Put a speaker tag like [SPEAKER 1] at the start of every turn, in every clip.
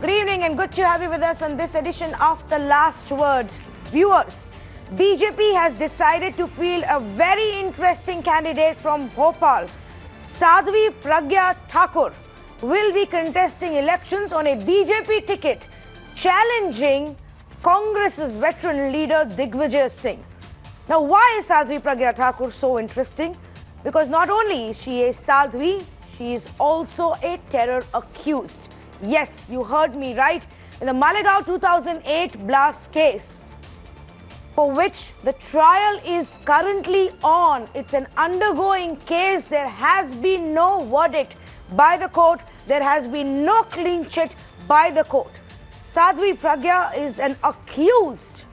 [SPEAKER 1] Good evening and good to have you with us on this edition of The Last Word. Viewers, BJP has decided to field a very interesting candidate from Bhopal. Sadhvi Pragya Thakur will be contesting elections on a BJP ticket, challenging Congress's veteran leader Digvijay Singh. Now, why is Sadhvi Pragya Thakur so interesting? Because not only is she a Sadhvi, she is also a terror accused. Yes, you heard me right. In the Malegaon 2008 blast case, for which the trial is currently on. It's an undergoing case. There has been no verdict by the court. There has been no clean chit by the court. Sadhvi Pragya is an accused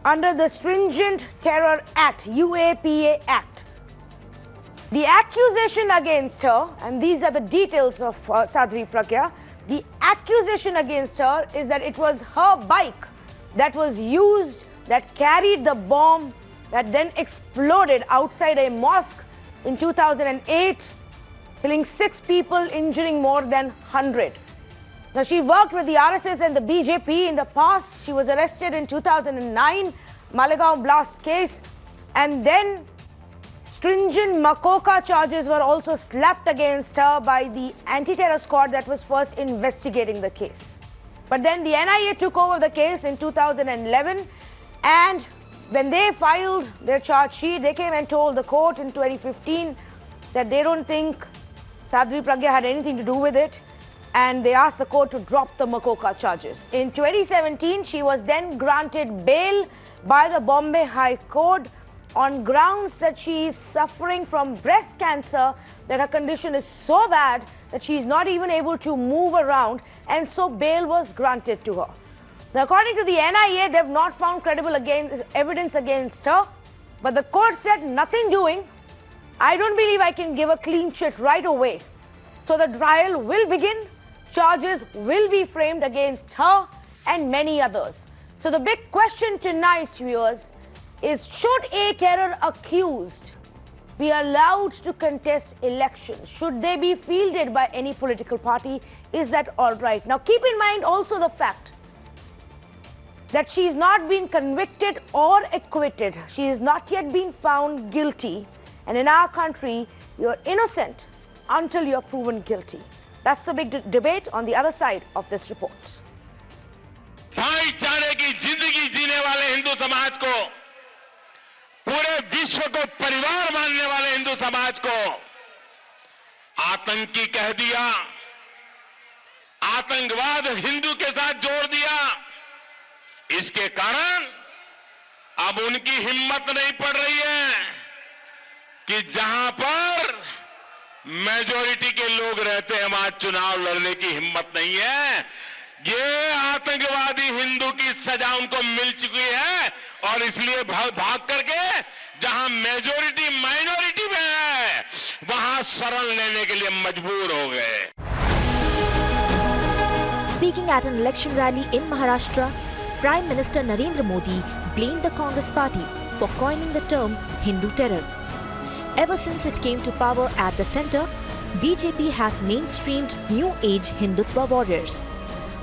[SPEAKER 1] under the Stringent Terror Act, UAPA Act. The accusation against her, and these are the details of Sadhvi Pragya, the accusation against her is that it was her bike that was used, that carried the bomb that then exploded outside a mosque in 2008, killing 6 people, injuring more than 100. Now, she worked with the RSS and the BJP in the past. She was arrested in 2009, Malegaon blast case, and then stringent Makoka charges were also slapped against her by the anti-terror squad that was first investigating the case. But then the NIA took over the case in 2011, and when they filed their charge sheet, they came and told the court in 2015 that they don't think Sadhvi Pragya had anything to do with it, and they asked the court to drop the Makoka charges. In 2017, she was then granted bail by the Bombay High Court on grounds that she is suffering from breast cancer, that her condition is so bad that she is not even able to move around, and so bail was granted to her. Now, according to the NIA, they have not found credible evidence against her, but the court said nothing doing. I don't believe I can give a clean chit right away. So the trial will begin. Charges will be framed against her and many others. So the big question tonight, viewers, is should a terror accused be allowed to contest elections? Should they be fielded by any political party? Is that all right? Now, keep in mind also the fact that she's not been convicted or acquitted. She has not yet been found guilty. And in our country, you're innocent until you're proven guilty. That's the big debate on the other side of this report.
[SPEAKER 2] भाईचारे की जिंदगी जीने वाले हिंदू समाज को, पूरे विश्व को परिवार मानने वाले हिंदू समाज को आतंकी कह दिया, आतंकवाद हिंदू के साथ जोड़ दिया। इसके कारण अब उनकी हिम्मत नहीं पड़ रही है कि जहां पर मेजॉरिटी के लोग रहते हैं वहां चुनाव लड़ने की हिम्मत नहीं है। ये आतंकवादी हिंदू की सजा उनको मिल चुकी है और इसलिए भाग करके जहां मेजॉरिटी माइनॉरिटी में है वहां शरण लेने के लिए मजबूर हो गए।
[SPEAKER 3] Speaking at an election rally in Maharashtra, Prime Minister Narendra Modi blamed the Congress party for coining the term Hindu terror. Ever since it came to power at the centre, BJP has mainstreamed New Age Hindutva warriors.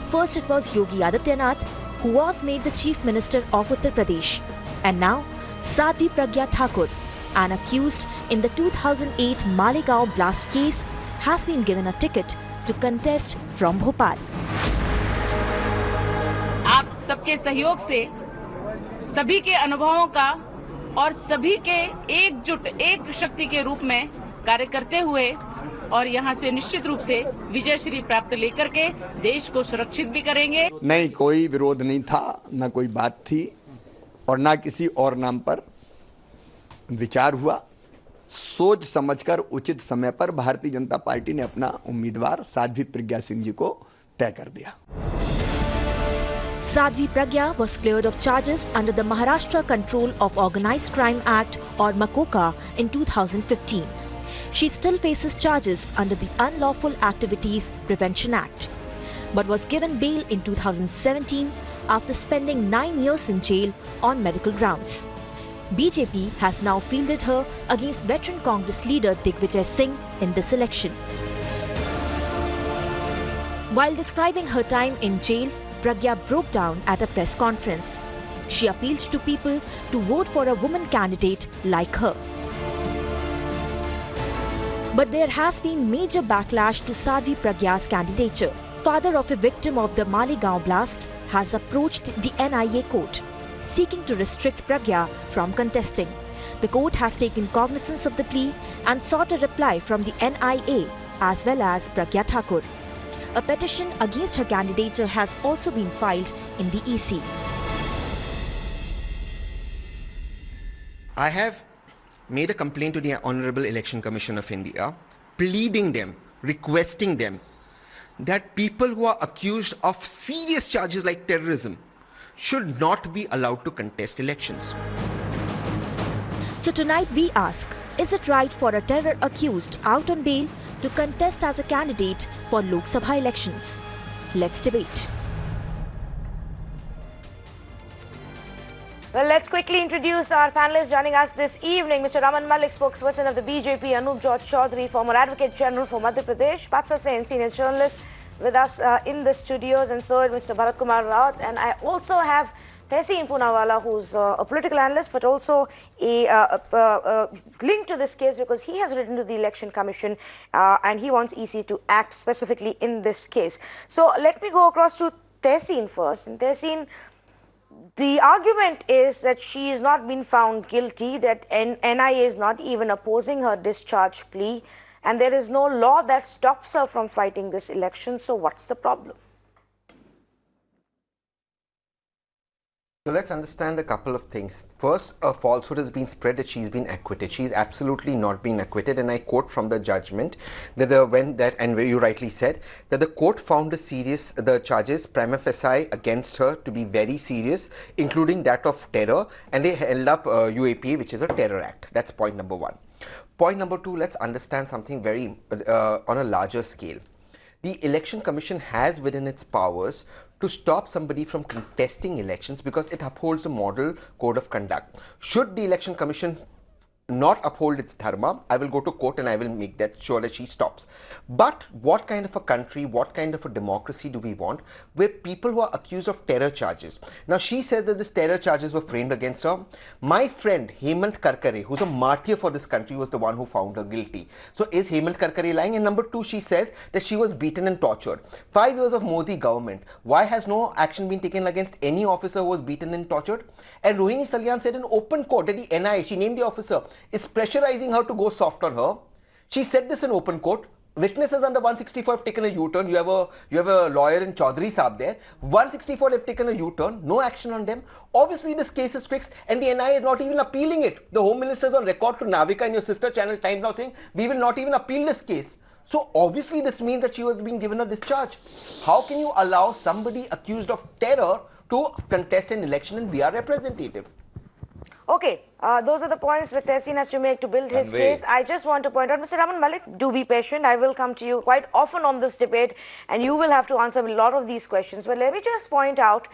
[SPEAKER 3] First it was Yogi Adityanath, who was made the Chief Minister of Uttar Pradesh. And now, Sadhvi Pragya Thakur, an accused in the 2008 Malegaon blast case, has been given a ticket to contest from Bhopal.
[SPEAKER 4] आप सबके सहयोग से, सभी के अनुभवों का और सभी के एकजुट एक शक्ति के रूप में कार्य करते हुए और यहाँ से निश्चित रूप से विजय श्री प्राप्त लेकर के देश को सुरक्षित भी करेंगे।
[SPEAKER 5] नहीं, कोई विरोध नहीं था, न कोई बात थी और न किसी और नाम पर विचार हुआ। सोच समझकर उचित समय पर भारतीय जनता पार्टी ने अपना उम्मीदवार साध्वी प्रज्ञा सिंह जी को तय कर दिया।
[SPEAKER 3] Sadhvi Pragya was cleared of charges under the Maharashtra Control of Organised Crime Act or Makoka in 2015. She still faces charges under the Unlawful Activities Prevention Act, but was given bail in 2017 after spending 9 years in jail on medical grounds. BJP has now fielded her against veteran Congress leader Digvijay Singh in this election. While describing her time in jail, Pragya broke down at a press conference. She appealed to people to vote for a woman candidate like her. But there has been major backlash to Sadhvi Pragya's candidature. Father of a victim of the Maligaon blasts has approached the NIA court, seeking to restrict Pragya from contesting. The court has taken cognizance of the plea and sought a reply from the NIA as well as Pragya Thakur. A petition against her candidature has also been filed in the EC.
[SPEAKER 6] I have made a complaint to the Honorable Election Commission of India, pleading them, requesting them that people who are accused of serious charges like terrorism should not be allowed to contest elections.
[SPEAKER 3] So tonight we ask, is it right for a terror accused out on bail to contest as a candidate for Lok Sabha elections? Let's debate.
[SPEAKER 1] Well, let's quickly introduce our panelists joining us this evening. Mr. Raman Malik, spokesperson of the BJP, Anup George Chaudhary, former Advocate General for Madhya Pradesh, Patsa Sen, senior journalist with us in the studios, and so is Mr. Bharat Kumar Rawat. And I also have Tehseen Poonawalla, who's a political analyst, but also a link to this case because he has written to the Election Commission and he wants EC to act specifically in this case. So let me go across to Tehseen first. And Tehseen, the argument is that she has not been found guilty, that NIA is not even opposing her discharge plea, and there is no law that stops her from fighting this election. So what's the problem?
[SPEAKER 6] So let's understand a couple of things. First, a falsehood has been spread that she's been acquitted. She's absolutely not been acquitted, and I quote from the judgment that and where you rightly said that the court found the charges prima facie against her to be very serious, including that of terror, and they held up UAPA, which is a terror act. That's point number one. Point number two, let's understand something very on a larger scale. The Election Commission has within its powers to stop somebody from contesting elections because it upholds a model code of conduct. Should the Election Commission not uphold its dharma, I will go to court and I will make that sure that she stops. But what kind of a country, what kind of a democracy do we want where people who are accused of terror charges? Now she says that these terror charges were framed against her. My friend Hemant Karkare, who's a martyr for this country, was the one who found her guilty. So is Hemant Karkare lying? And number two, she says that she was beaten and tortured. 5 years of Modi government, why has no action been taken against any officer who was beaten and tortured? And Rohini Salyan said in open court that the NIA, she named the officer, is pressurizing her to go soft on her. She said this in open court. Witnesses under 164 have taken a U-turn. You have a lawyer in Chaudhary Saab there. 164 have taken a U-turn. No action on them. Obviously, this case is fixed, and the NIA is not even appealing it. The Home Minister is on record to Navika and your sister channel Times now saying we will not even appeal this case. So obviously, this means that she was being given a discharge. How can you allow somebody accused of terror to contest an election and be our representative?
[SPEAKER 1] Okay, those are the points that Tehseen has to make to build his case. I just want to point out, Mr. Raman Malik, do be patient. I will come to you quite often on this debate and you will have to answer a lot of these questions. But let me just point out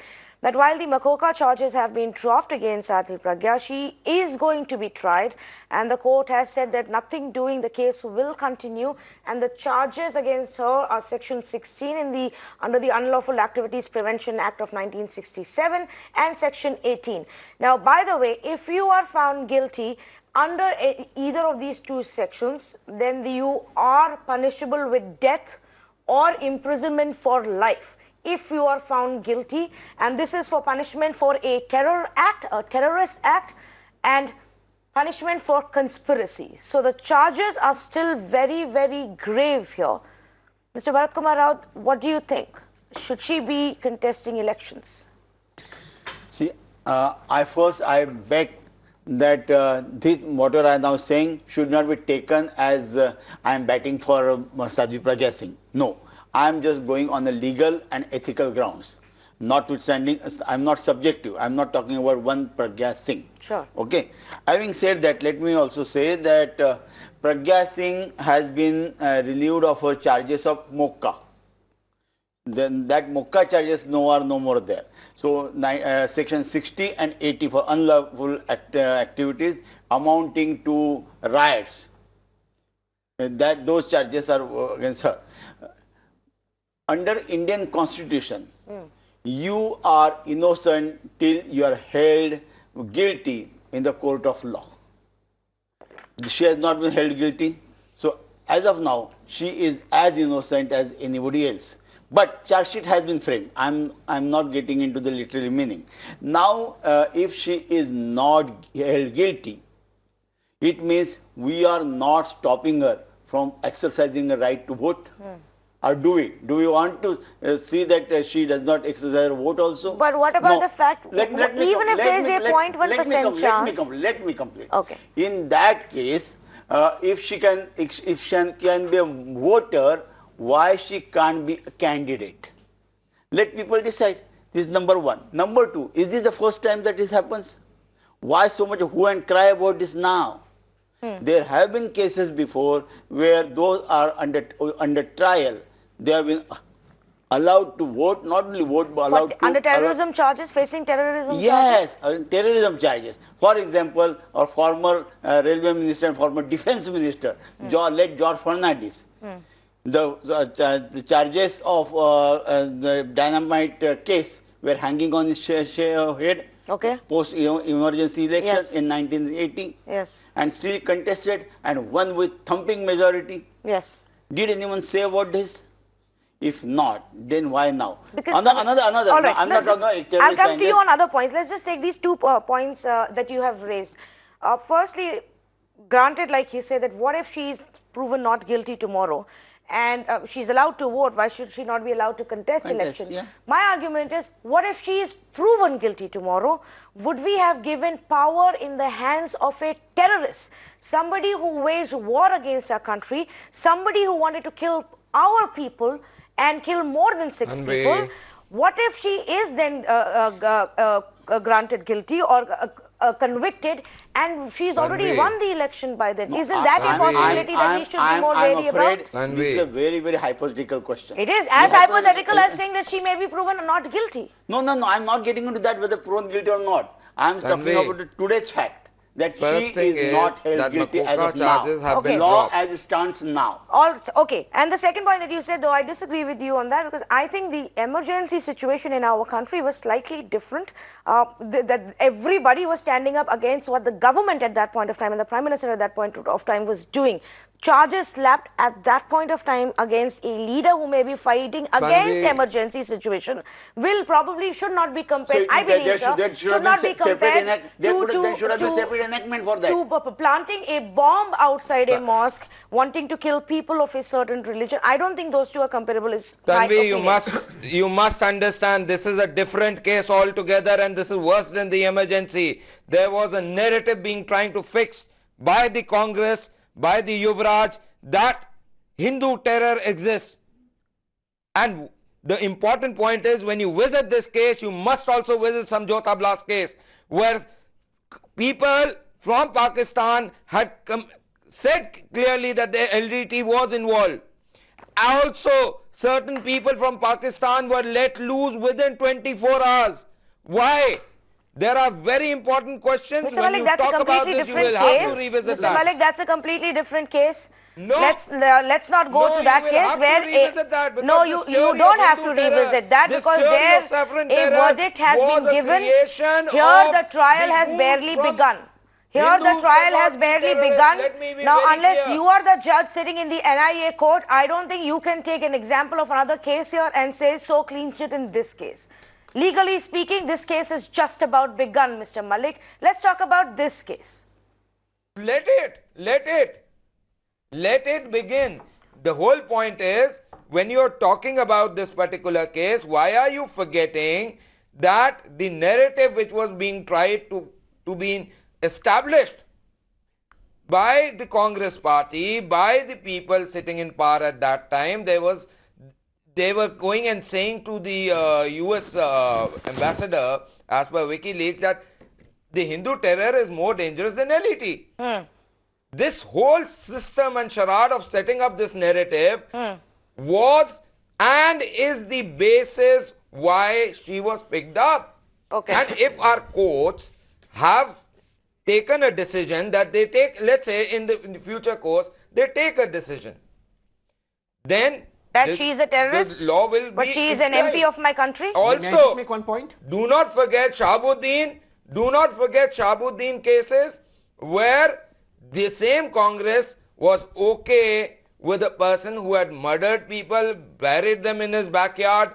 [SPEAKER 1] that while the Makoka charges have been dropped against Sadhvi Pragya, she is going to be tried, and the court has said that nothing doing the case will continue, and the charges against her are section 16 under the Unlawful Activities Prevention Act of 1967 and section 18. Now, by the way, if you are found guilty under either of these two sections, then you are punishable with death or imprisonment for life if you are found guilty, and this is for punishment for a terror act, a terrorist act, and punishment for conspiracy. So the charges are still very, very grave here. Mr. Bharat Kumar Rawat, what do you think? Should she be contesting elections?
[SPEAKER 7] See, I beg that this whatever I am now saying should not be taken as I am batting for Sadhvi Pragya Singh. No. I am just going on the legal and ethical grounds. Notwithstanding, I am not subjective. I am not talking about one Pragya Singh.
[SPEAKER 1] Sure.
[SPEAKER 7] Okay. Having said that, let me also say that Pragya Singh has been relieved of her charges of Mokka. Then that Mokka charges are no more there. So section 60 and 80 for unlawful activities amounting to riots. Those charges are against her. under Indian Constitution, you are innocent till you are held guilty in the court of law. She has not been held guilty. So as of now, she is as innocent as anybody else. But charge sheet has been framed. I'm not getting into the literal meaning. Now, if she is not held guilty, it means we are not stopping her from exercising the right to vote. Or do we? Do we want to see that she does not exercise her vote also?
[SPEAKER 1] But what about
[SPEAKER 7] No.
[SPEAKER 1] the fact, even if there is a 0.1% chance?
[SPEAKER 7] Let me complete.
[SPEAKER 1] Okay.
[SPEAKER 7] In that case, if she can be a voter, why she can't be a candidate? Let people decide. This is number one. Number two, is this the first time that this happens? Why so much hue and cry about this now? There have been cases before where those are under trial. They have been allowed to vote, not only vote, but allowed to...
[SPEAKER 1] Under terrorism charges, facing terrorism charges?
[SPEAKER 7] Yes, terrorism charges. For example, our former railway minister and former defense minister, late George Fernandes, the charges of the dynamite case were hanging on his head.
[SPEAKER 1] Okay.
[SPEAKER 7] Post emergency election
[SPEAKER 1] Yes.
[SPEAKER 7] in 1980.
[SPEAKER 1] Yes.
[SPEAKER 7] And still contested and won with thumping majority.
[SPEAKER 1] Yes.
[SPEAKER 7] Did anyone say about this? If not, then why now?
[SPEAKER 1] Because
[SPEAKER 7] another.
[SPEAKER 1] All right,
[SPEAKER 7] I'm not talking about
[SPEAKER 1] I'll come to you on other points. Let's just take these two points that you have raised. Firstly, granted, like you said, that what if she is proven not guilty tomorrow and she's allowed to vote, why should she not be allowed to contest election?
[SPEAKER 7] Yeah.
[SPEAKER 1] My argument is, what if she is proven guilty tomorrow? Would we have given power in the hands of a terrorist, somebody who waged war against our country, somebody who wanted to kill our people and kill more than 6 people? What if she is then granted guilty or convicted and she's already won the election by then? Isn't that a possibility that we should be more wary about?
[SPEAKER 7] This is a very, very hypothetical question.
[SPEAKER 1] It is as hypothetical as saying that she may be proven not guilty.
[SPEAKER 7] No, I'm not getting into that whether proven guilty or not. I'm talking about today's fact that she is not held guilty as of now.
[SPEAKER 1] Okay.
[SPEAKER 7] Law as it stands now.
[SPEAKER 1] Okay. And the second point that you said, though, I disagree with you on that, because I think the emergency situation in our country was slightly different. That everybody was standing up against what the government at that point of time and the Prime Minister at that point of time was doing. Charges slapped at that point of time against a leader who may be fighting against emergency situation should not be compared. I believe should not be compared
[SPEAKER 7] there should have been separate enactment for that.
[SPEAKER 1] To planting a bomb outside a mosque, wanting to kill people of a certain religion. I don't think those two are comparable.
[SPEAKER 8] Tanvi, you must understand this is a different case altogether, and this is worse than the emergency. There was a narrative being trying to fix by the Congress, by the Yuvraj, that Hindu terror exists. And the important point is, when you visit this case, you must also visit Samjhota Blast case, where people from Pakistan had said clearly that the LDT was involved. Also, certain people from Pakistan were let loose within 24 hours. Why? There are very important questions.
[SPEAKER 1] Mr. Malik, that's a completely different case. Mr. Malik, that's a completely different case.
[SPEAKER 8] No.
[SPEAKER 1] Let's not go to that case where
[SPEAKER 8] no,
[SPEAKER 1] you don't have to revisit that, because there a verdict has been given. Here the trial has barely begun. Here the trial has barely begun. Now, unless you are the judge sitting in the NIA court, I don't think you can take an example of another case here and say so clean shit in this case. Legally speaking, this case is just about begun, Mr. Malik. Let's talk about this case.
[SPEAKER 8] Let it begin. The whole point is, when you're talking about this particular case, why are you forgetting that the narrative which was being tried to be established by the Congress party, by the people sitting in power at that time, they were going and saying to the US ambassador, as per WikiLeaks, that the Hindu terror is more dangerous than LET. This whole system and charade of setting up this narrative was and is the basis why she was picked up.
[SPEAKER 1] Okay.
[SPEAKER 8] And if our courts have taken a decision that they take, let's say in the future course, they take a decision, then
[SPEAKER 1] That she is a terrorist?
[SPEAKER 8] The law will
[SPEAKER 1] but
[SPEAKER 8] be
[SPEAKER 1] she is an
[SPEAKER 8] implied.
[SPEAKER 1] MP of my country?
[SPEAKER 6] May I just
[SPEAKER 8] Also,
[SPEAKER 6] make one point?
[SPEAKER 8] do not forget Shahabuddin cases where the same Congress was okay with a person who had murdered people, buried them in his backyard,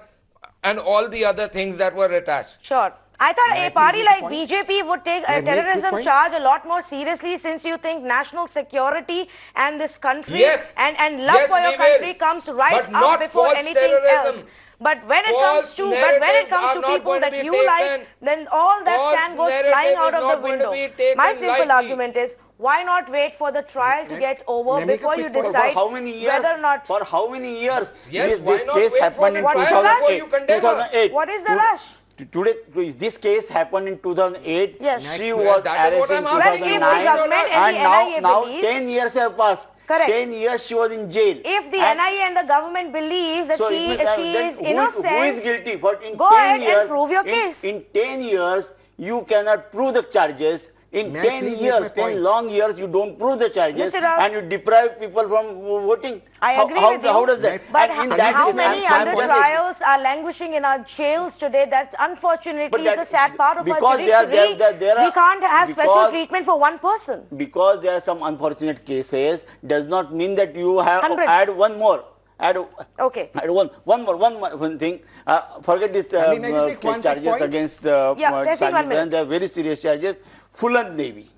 [SPEAKER 8] and all the other things that were attached.
[SPEAKER 1] Sure. I thought
[SPEAKER 6] May I
[SPEAKER 1] a
[SPEAKER 6] please
[SPEAKER 1] party
[SPEAKER 6] make a
[SPEAKER 1] like
[SPEAKER 6] point?
[SPEAKER 1] BJP would take
[SPEAKER 6] May I
[SPEAKER 1] a
[SPEAKER 6] make quick
[SPEAKER 1] terrorism
[SPEAKER 6] point?
[SPEAKER 1] charge a lot more seriously, since you think national security and this country
[SPEAKER 8] Yes.
[SPEAKER 1] and love
[SPEAKER 8] Yes,
[SPEAKER 1] for your
[SPEAKER 8] we will.
[SPEAKER 1] country comes right
[SPEAKER 8] But
[SPEAKER 1] up
[SPEAKER 8] not
[SPEAKER 1] before
[SPEAKER 8] false
[SPEAKER 1] anything
[SPEAKER 8] terrorism.
[SPEAKER 1] else. But when it
[SPEAKER 8] False
[SPEAKER 1] comes to
[SPEAKER 8] narratives are not
[SPEAKER 1] people
[SPEAKER 8] going to
[SPEAKER 1] that
[SPEAKER 8] be
[SPEAKER 1] you like,
[SPEAKER 8] taken.
[SPEAKER 1] then all that
[SPEAKER 8] False
[SPEAKER 1] stand goes
[SPEAKER 8] narrative
[SPEAKER 1] flying
[SPEAKER 8] is
[SPEAKER 1] out of
[SPEAKER 8] not
[SPEAKER 1] the
[SPEAKER 8] going to
[SPEAKER 1] window.
[SPEAKER 8] be taken
[SPEAKER 1] My simple
[SPEAKER 8] lightly.
[SPEAKER 1] argument is, why not wait for the trial to get over
[SPEAKER 6] May I make a
[SPEAKER 1] before
[SPEAKER 6] quick
[SPEAKER 1] you
[SPEAKER 6] point?
[SPEAKER 1] decide
[SPEAKER 7] For how many years?
[SPEAKER 1] whether or not...
[SPEAKER 7] For how many years?
[SPEAKER 8] Yes, why
[SPEAKER 7] this
[SPEAKER 8] not
[SPEAKER 7] case
[SPEAKER 8] wait for
[SPEAKER 7] happened
[SPEAKER 8] the
[SPEAKER 7] in
[SPEAKER 1] trial before
[SPEAKER 7] 2008.
[SPEAKER 8] you condemn her?
[SPEAKER 7] 2008.
[SPEAKER 1] What is the rush?
[SPEAKER 7] Today, this case happened in 2008.
[SPEAKER 1] Yes.
[SPEAKER 7] She was
[SPEAKER 8] That is what
[SPEAKER 7] arrested in
[SPEAKER 8] I'm asking.
[SPEAKER 1] Well, if
[SPEAKER 7] 2009.
[SPEAKER 1] the government and the
[SPEAKER 7] and
[SPEAKER 1] NIA
[SPEAKER 7] now
[SPEAKER 1] believes-
[SPEAKER 7] 10 years have passed.
[SPEAKER 1] Correct.
[SPEAKER 7] 10 years she was in jail.
[SPEAKER 1] If the
[SPEAKER 7] And
[SPEAKER 1] NIA and the government believes that
[SPEAKER 7] so
[SPEAKER 1] she
[SPEAKER 7] it means, then
[SPEAKER 1] is
[SPEAKER 7] who
[SPEAKER 1] innocent,
[SPEAKER 7] who is guilty? For in
[SPEAKER 1] go
[SPEAKER 7] 10
[SPEAKER 1] ahead and
[SPEAKER 7] years,
[SPEAKER 1] prove your
[SPEAKER 7] in,
[SPEAKER 1] case.
[SPEAKER 7] In 10 years, you cannot prove the charges. In
[SPEAKER 6] May I
[SPEAKER 7] 10
[SPEAKER 6] please make
[SPEAKER 7] years,
[SPEAKER 6] my
[SPEAKER 7] 10
[SPEAKER 6] point?
[SPEAKER 7] long years, you don't prove the charges,
[SPEAKER 1] Mr. Rao,
[SPEAKER 7] and you deprive people from voting.
[SPEAKER 1] I agree
[SPEAKER 7] how,
[SPEAKER 1] with you.
[SPEAKER 7] How does that?
[SPEAKER 1] But
[SPEAKER 7] And in
[SPEAKER 1] how
[SPEAKER 7] that case,
[SPEAKER 1] many
[SPEAKER 7] I'm
[SPEAKER 1] under
[SPEAKER 7] just-
[SPEAKER 1] trials are languishing in our jails today? That unfortunately
[SPEAKER 7] But
[SPEAKER 1] is
[SPEAKER 7] that-
[SPEAKER 1] the sad part of our
[SPEAKER 7] because
[SPEAKER 1] judiciary.
[SPEAKER 7] there are-
[SPEAKER 1] We can't have special
[SPEAKER 7] because-
[SPEAKER 1] treatment for one person.
[SPEAKER 7] Because there are some unfortunate cases, does not mean that you have
[SPEAKER 1] Hundreds.
[SPEAKER 7] add one more.
[SPEAKER 1] Okay.
[SPEAKER 7] Add one thing. Forget this
[SPEAKER 6] May I just make one quick
[SPEAKER 7] charges
[SPEAKER 6] point?
[SPEAKER 7] against
[SPEAKER 1] Tehseen, 1 minute.
[SPEAKER 7] they are very serious charges. Fulan Devi.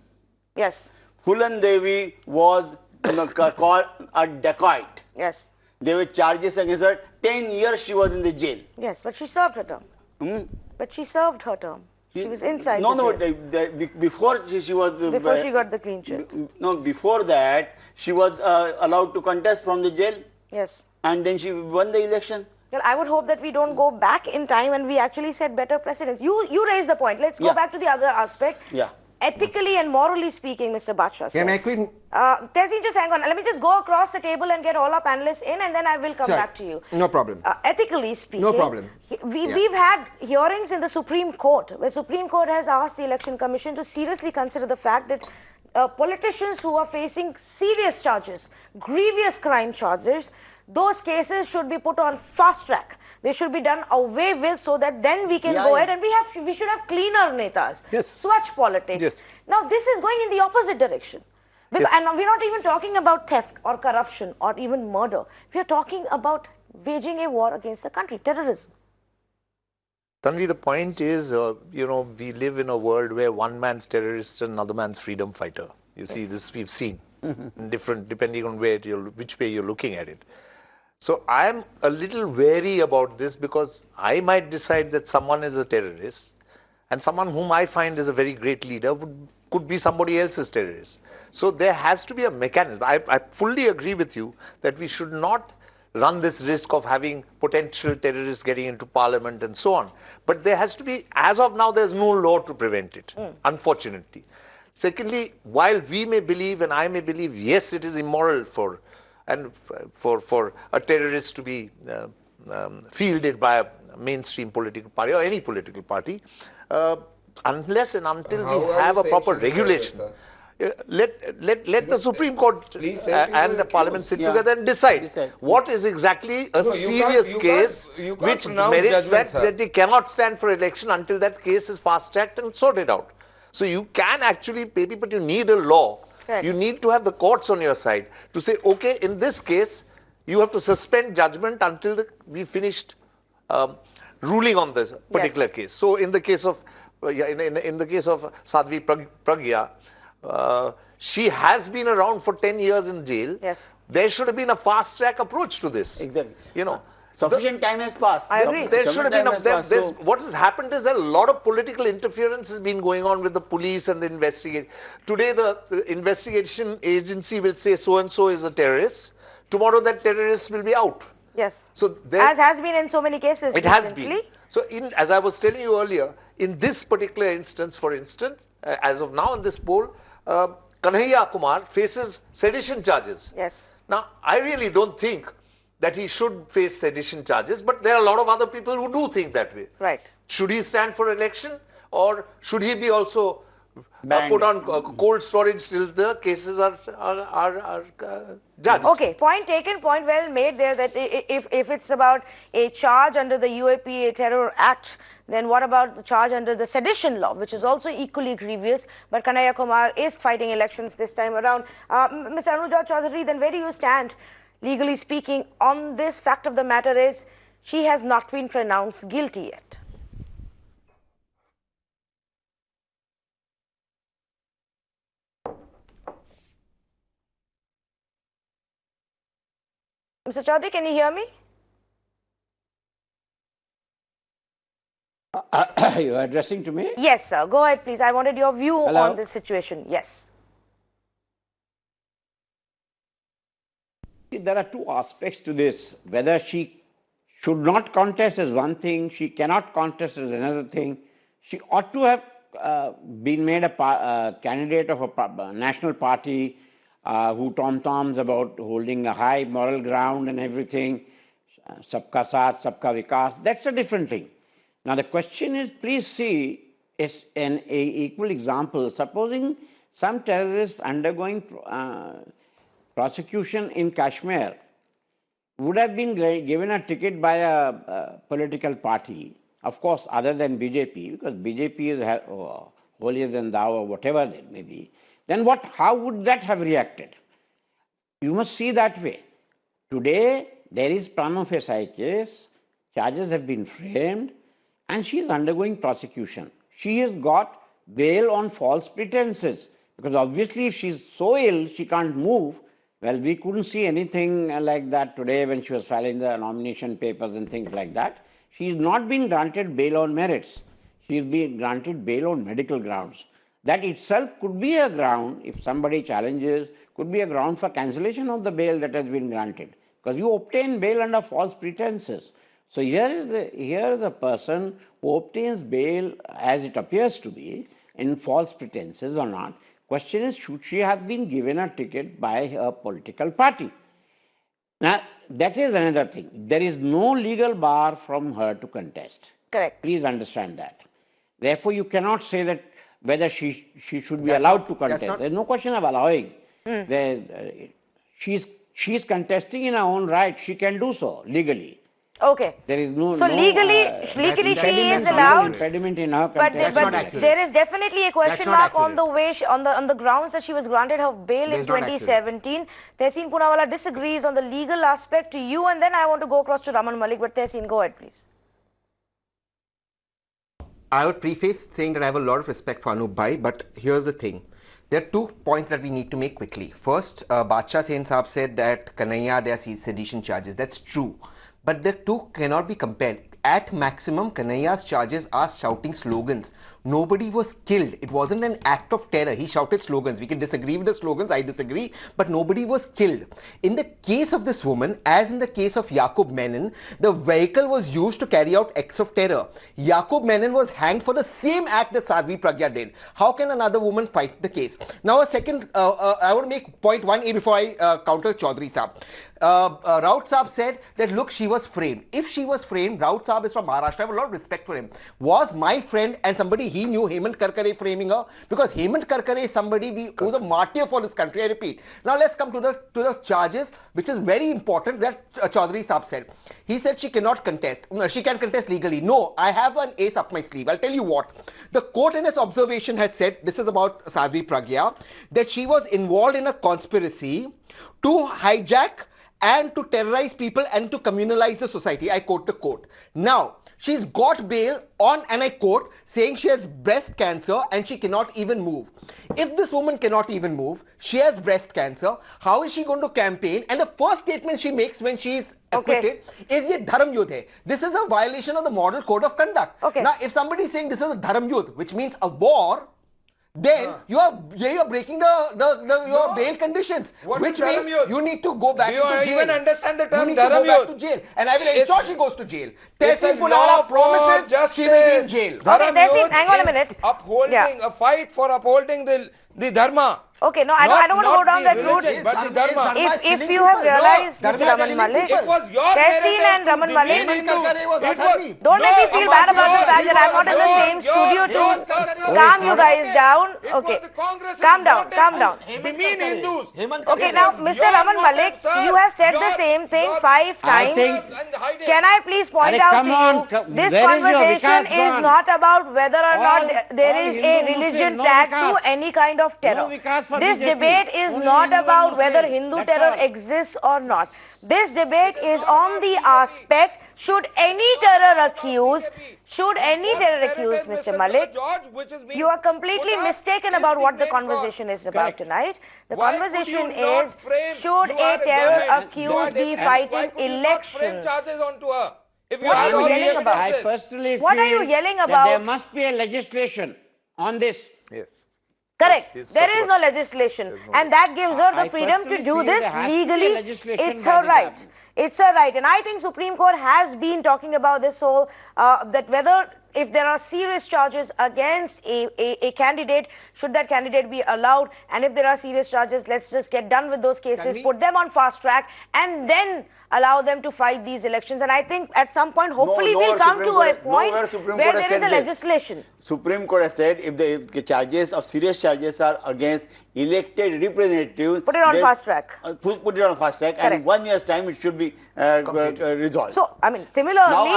[SPEAKER 1] Yes.
[SPEAKER 7] Fulan Devi was called a dacoit.
[SPEAKER 1] Yes.
[SPEAKER 7] There were charges against her. 10 years she was in the jail.
[SPEAKER 1] Yes. But she served her term. But she served her term. She was inside
[SPEAKER 7] No,
[SPEAKER 1] the
[SPEAKER 7] no.
[SPEAKER 1] jail.
[SPEAKER 7] Before she was.
[SPEAKER 1] Before she got the clean sheet.
[SPEAKER 7] No, before that she was allowed to contest from the jail,
[SPEAKER 1] Yes.
[SPEAKER 7] and then she won the election.
[SPEAKER 1] Well, I would hope that we don't go back in time and we actually set better precedents. You raised the point. Let's go
[SPEAKER 7] Yeah.
[SPEAKER 1] back to the other aspect.
[SPEAKER 7] Yeah.
[SPEAKER 1] Ethically and morally speaking, Mr. Batsha
[SPEAKER 6] Yeah, may I
[SPEAKER 1] said.
[SPEAKER 6] quick?
[SPEAKER 1] Tehseen, just hang on. Let me just go across the table and get all our panelists in, and then I will come
[SPEAKER 6] Sure.
[SPEAKER 1] back to you.
[SPEAKER 6] No problem.
[SPEAKER 1] Ethically speaking,
[SPEAKER 6] No problem.
[SPEAKER 1] We've had hearings in the Supreme Court, where Supreme Court has asked the Election Commission to seriously consider the fact that politicians who are facing serious charges, grievous crime charges, those cases should be put on fast track. They should be done away with, so that then we can go ahead and we should have cleaner netas.
[SPEAKER 9] Yes.
[SPEAKER 1] Swatch politics.
[SPEAKER 9] Yes.
[SPEAKER 1] Now this is going in the opposite direction. Because,
[SPEAKER 9] Yes.
[SPEAKER 1] and we're not even talking about theft or corruption or even murder. We are talking about waging a war against the country, terrorism.
[SPEAKER 9] Tanvi, the point is, we live in a world where one man's terrorist and another man's freedom fighter. You see, this we've seen, different depending on which way you're looking at it. So I'm a little wary about this, because I might decide that someone is a terrorist, and someone whom I find is a very great leader could be somebody else's terrorist. So there has to be a mechanism. I fully agree with you that we should not run this risk of having potential terrorists getting into parliament and so on. But there has to be, as of now, there's no law to prevent it, unfortunately. Secondly, while we may believe and I may believe, yes, it is immoral for a terrorist to be fielded by a mainstream political party or any political party, unless and until we have a proper regulation. Let the Supreme Court and the Parliament sit together and decide what is exactly a serious case which merits that they cannot stand for election until that case is fast-tracked and sorted out. So you can actually, maybe, but you need a law.
[SPEAKER 1] Correct.
[SPEAKER 9] You need to have the courts on your side to say, okay, in this case, you have to suspend judgment until we finished ruling on this particular case. So in the case of in the case of Sadhvi Pragya, she has been around for 10 years in jail.
[SPEAKER 1] Yes.
[SPEAKER 9] There should have been a fast-track approach to this.
[SPEAKER 7] Exactly.
[SPEAKER 5] Sufficient time has passed.
[SPEAKER 1] I agree.
[SPEAKER 9] There should have been what has happened is that a lot of political interference has been going on with the police and the investigation. Today, the investigation agency will say so-and-so is a terrorist. Tomorrow, that terrorist will be out.
[SPEAKER 1] Yes.
[SPEAKER 9] So
[SPEAKER 1] as has been in so many cases
[SPEAKER 9] it
[SPEAKER 1] recently.
[SPEAKER 9] has been. So as I was telling you earlier, in this particular instance, for instance, as of now in this poll, Kanhaiya Kumar faces sedition charges.
[SPEAKER 1] Yes.
[SPEAKER 9] Now, I really don't think that he should face sedition charges, but there are a lot of other people who do think that way.
[SPEAKER 1] Right.
[SPEAKER 9] Should he stand for election, or should he be also put on cold storage till the cases are judged.
[SPEAKER 1] Okay, point taken, point well made there that if it's about a charge under the UAP Terror Act, then what about the charge under the sedition law, which is also equally grievous, but Kanhaiya Kumar is fighting elections this time around. Mr. Anuja Chaudhary, then where do you stand, legally speaking, on this? Fact of the matter is, she has not been pronounced guilty yet. Mr. Chaudhary, can you hear me?
[SPEAKER 10] You are addressing to me?
[SPEAKER 1] Yes, sir. Go ahead, please. I wanted your view
[SPEAKER 10] Hello?
[SPEAKER 1] on this situation. Yes.
[SPEAKER 10] There are two aspects to this. Whether she should not contest is one thing, she cannot contest is another thing. She ought to have been made a candidate of a national party who tom-toms about holding a high moral ground and everything. Sabka saath, sabka vikas. That's a different thing. Now the question is, please see is an equal example. Supposing some terrorist undergoing prosecution in Kashmir would have been given a ticket by a political party, of course, other than BJP, because BJP is holier than thou or whatever that may be, then how would that have reacted? You must see that way. Today, there is prima facie case, charges have been framed, and she is undergoing prosecution. She has got bail on false pretenses, because obviously if she is so ill, she can't move. Well, we couldn't see anything like that today when she was filing the nomination papers and things like that. She is not being granted bail on merits. She is being granted bail on medical grounds. That itself could be a ground, if somebody challenges, could be a ground for cancellation of the bail that has been granted. Because you obtain bail under false pretenses. So here is a person who obtains bail, as it appears to be, in false pretenses or not. Question is, should she have been given a ticket by a political party? Now, that is another thing. There is no legal bar from her to contest.
[SPEAKER 1] Correct.
[SPEAKER 10] Please understand that. Therefore, you cannot say that whether she should be allowed to contest. There is no question of allowing. She is contesting in her own right. She can do so legally.
[SPEAKER 1] Okay.
[SPEAKER 10] There is no.
[SPEAKER 1] So legally she is allowed.
[SPEAKER 10] Impediment in her
[SPEAKER 1] But
[SPEAKER 10] contestation.
[SPEAKER 1] there is definitely a question mark on the way on the grounds that she was granted her bail in 2017. Tehseen Poonawalla disagrees on the legal aspect to you, and then I want to go across to Raman Malik. But Tehseen, go ahead, please.
[SPEAKER 6] I would preface saying that I have a lot of respect for Anup Bhai, but here's the thing. There are 2 points that we need to make quickly. First, Badshah Sen Saab said that Kanhaiya, there are sedition charges. That's true. But the two cannot be compared. At maximum, Kanhaiya's charges are shouting slogans. Nobody was killed. It wasn't an act of terror. He shouted slogans. We can disagree with the slogans. I disagree. But nobody was killed. In the case of this woman, as in the case of Yaqub Menon, the vehicle was used to carry out acts of terror. Yaqub Menon was hanged for the same act that Sadhvi Pragya did. How can another woman fight the case? Now, a second, I want to make point 1A before I counter Chaudhary Saab. Raut Saab said that, look, she was framed. If she was framed, Raut Saab is from Maharashtra. I have a lot of respect for him. Was my friend and somebody he knew, Hemant Karkare, framing her? Because Hemant Karkare is somebody who was a martyr for this country, I repeat. Now let's come to the charges, which is very important, that Chaudhary Saab said. He said she cannot contest. She can contest legally. No, I have an ace up my sleeve. I'll tell you what. The court in its observation has said, this is about Sadhvi Pragya, that she was involved in a conspiracy to hijack and to terrorize people and to communalize the society. I quote the court. Now, she's got bail on, and I quote, saying she has breast cancer and she cannot even move. If this woman cannot even move, she has breast cancer, how is she going to campaign? And the first statement she makes when she is acquitted is, ye dharam yudh hai. This is a violation of the Model Code of Conduct. Now, if somebody is saying this is a dharam yudh, which means a war, then you are breaking your bail conditions, which means you need to go back to jail.
[SPEAKER 8] Do you even understand the term
[SPEAKER 6] you need to go back to jail, and I will ensure she goes to jail. Tehseen Poonawalla promises she will be in jail.
[SPEAKER 1] Okay, Tehseen, hang on a minute.
[SPEAKER 8] Upholding a fight for upholding the dharma.
[SPEAKER 1] Okay, no, I don't want to go down that route. If you have realized, Mr. Raman Malik, Tehseen and Raman Malik, don't make me feel bad about the fact that I'm not in the same studio to calm you guys down. Okay, calm down, calm down. Okay, now, Mr. Raman Malik, you have said the same thing 5 times. Can I please point out to you, this conversation is not about whether or not there is a religion tagged to any kind of terror. This debate is not about whether Hindu terror exists or not. This debate is on the aspect, should any terror accuse, Mr. Malik, you are completely mistaken about what the conversation is about tonight. The conversation is, should a terror accused be fighting elections? What are you yelling about?
[SPEAKER 10] I personally feel
[SPEAKER 1] what are you yelling about?
[SPEAKER 10] That there must be a legislation on this.
[SPEAKER 9] Yes.
[SPEAKER 1] Correct. There is no legislation. And that gives her the freedom to do this legally. It's her right. It's her right. And I think Supreme Court has been talking about this whole, that whether if there are serious charges against a candidate, should that candidate be allowed? And if there are serious charges, let's just get done with those cases, put them on fast track, and then allow them to fight these elections. And I think at some point, hopefully, we'll come to a point where there is a legislation.
[SPEAKER 7] Supreme Court has said if the charges of serious charges are against elected representatives,
[SPEAKER 1] put it on fast track.
[SPEAKER 7] Put it on fast track, and in 1 year's time it should be resolved.
[SPEAKER 1] So, I mean, similarly,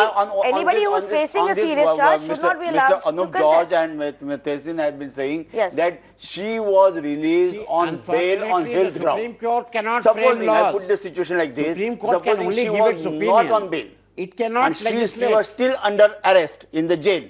[SPEAKER 1] anybody who is facing a serious charge should not be allowed to contest.
[SPEAKER 7] George and Tehseen have been saying that she was released on bail on health grounds.
[SPEAKER 10] Supreme Court cannot
[SPEAKER 7] Supposing I put the situation like this, supposing she was not on bail,
[SPEAKER 10] it cannot
[SPEAKER 7] and she was still under arrest in the jail,